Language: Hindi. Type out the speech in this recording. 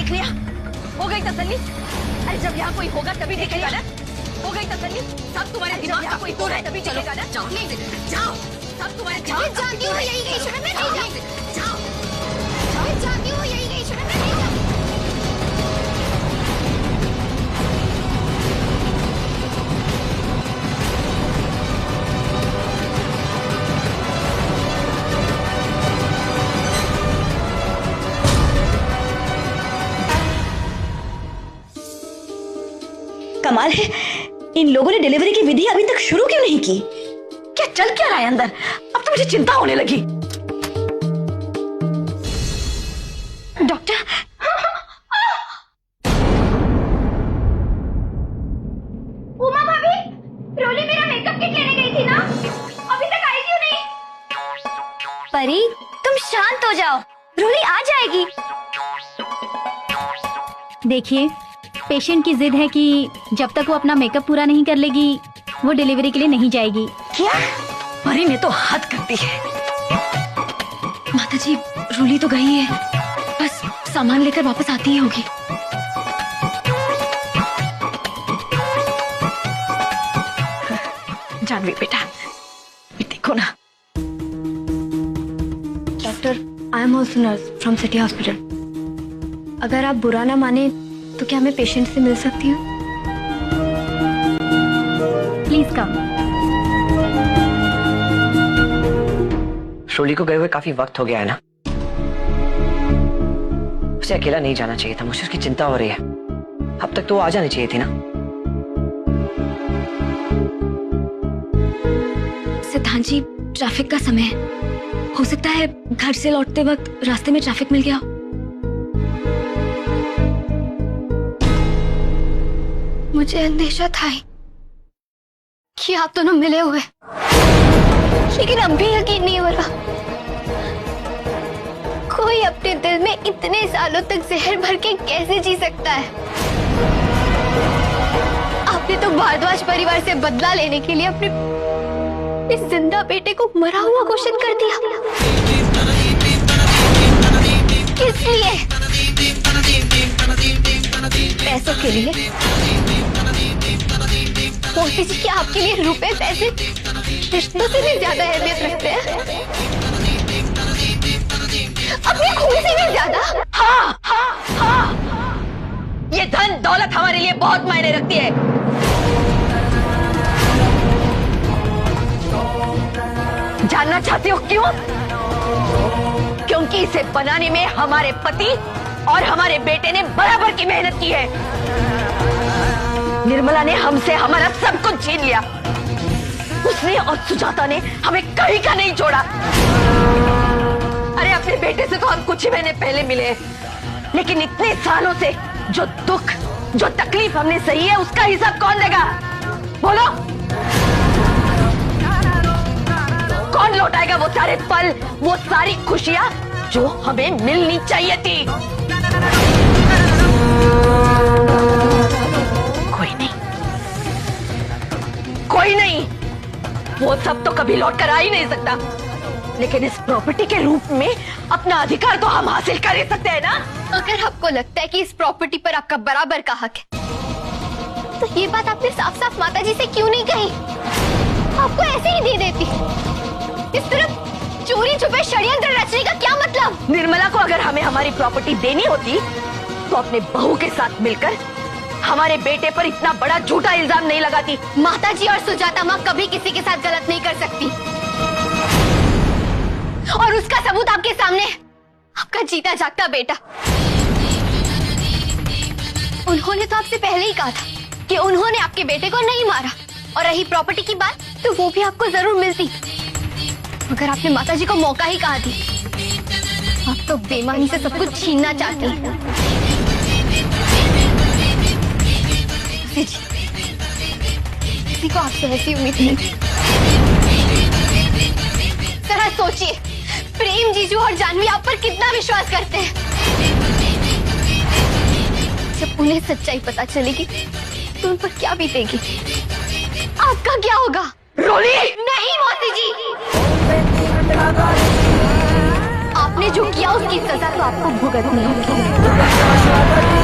देख लिया, हो गई तसल्ली। अरे जब यहाँ कोई होगा तभी दिखेगा ना। हो गई तसल्ली। सब तुम्हारे दिमाग का कोई तो है तभी चलेगा ना। जाओ जाओ, सब तुम्हारे जानती हूँ यही गई शरण, मैं नहीं जाऊँ। जाओ मैं जानती हूँ यही गई शरण, मैं नहीं जाऊँ। कमाल है, इन लोगों ने डिलीवरी की विधि अभी तक शुरू क्यों नहीं की? क्या चल क्या रहा है अंदर? अब तो मुझे चिंता होने लगी। डॉक्टर, उमा भाभी, रोली मेरा मेकअप किट लेने गई थी ना, अभी तक आई क्यों नहीं? परी, तुम शांत हो जाओ, रोली आ जाएगी। देखिए, पेशेंट की जिद है कि जब तक वो अपना मेकअप पूरा नहीं कर लेगी वो डिलीवरी के लिए नहीं जाएगी। क्या? परी ने तो हद कर दी है। माता जी, रूली तो गई है, बस सामान लेकर वापस आती ही होगी। जानवी बेटा, ये देखो ना। Doctor, I am also nurse from city hospital. अगर आप बुरा ना माने तो क्या मैं पेशेंट से मिल सकती हूँ? Please come. शोली को गए हुए काफी वक्त हो गया है ना, उसे अकेला नहीं जाना चाहिए था। मुझे उसकी चिंता हो रही है। अब तक तो वो आ जानी चाहिए थी ना। सिद्धांत जी, ट्रैफिक का समय है, हो सकता है घर से लौटते वक्त रास्ते में ट्रैफिक मिल गया हो। मुझे अंदेशा था ही कि आप दोनों मिले हुए, लेकिन अब भी यकीन नहीं हो रहा। कोई अपने दिल में इतने सालों तक जहर भर के कैसे जी सकता है? आपने तो भारद्वाज परिवार से बदला लेने के लिए अपने इस जिंदा बेटे को मरा हुआ घोषित कर दिया। किस लिए? पैसों के लिए? मोती जी, क्या आपके लिए रुपए पैसे रिश्तों से भी ज्यादा अहमियत रखते हैं? अपने खून से भी ज्यादा? हाँ हाँ हाँ, ये धन दौलत हमारे लिए बहुत मायने रखती है। जानना चाहती हो क्यों? क्योंकि इसे बनाने में हमारे पति और हमारे बेटे ने बराबर की मेहनत की है। निर्मला ने हमसे हमारा सब कुछ छीन लिया। उसने और सुजाता ने हमें कहीं का नहीं छोड़ा। अरे अपने बेटे से तो हम कुछ ही महीने पहले मिले, लेकिन इतने सालों से जो दुख, जो तकलीफ हमने सही है, उसका हिसाब कौन देगा? बोलो, कौन लौटाएगा वो सारे पल, वो सारी खुशियां जो हमें मिलनी चाहिए थी? कोई नहीं, वो सब तो कभी लौट कर आ ही नहीं सकता, लेकिन इस प्रॉपर्टी के रूप में अपना अधिकार तो हम हासिल कर ही सकते हैं ना। अगर आपको लगता है कि इस प्रॉपर्टी पर आपका बराबर का हक है, तो ये बात आपने साफ साफ माता जी से क्यों नहीं कही? आपको ऐसे ही दे देती। इस तरफ चोरी छुपे षड्यंत्र रचने का क्या मतलब? निर्मला को अगर हमें हमारी प्रॉपर्टी देनी होती तो अपने बहू के साथ मिलकर हमारे बेटे पर इतना बड़ा झूठा इल्जाम नहीं लगाती। माता जी और सुजाता माँ कभी किसी के साथ गलत नहीं कर सकती, और उसका सबूत आपके सामने है। आपका जीता जागता बेटा। उन्होंने तो आपसे पहले ही कहा था कि उन्होंने आपके बेटे को नहीं मारा, और रही प्रॉपर्टी की बात, तो वो भी आपको जरूर मिलती अगर आपने माता जी को मौका ही कहा थी। आप तो बेईमानी से सब कुछ छीनना चाहती हैं। किसी को आपसे ऐसी उम्मीद नहीं थी। जरा सोचिए, प्रेम, जीजू और जानवी आप पर कितना विश्वास करते हैं। जब उन्हें सच्चाई पता चलेगी तो उन पर क्या बीतेगी? आपका क्या होगा? रोली! नहीं मौसी जी, आपने उसने जो किया उसकी सजा तो आपको भुगतनी होगी।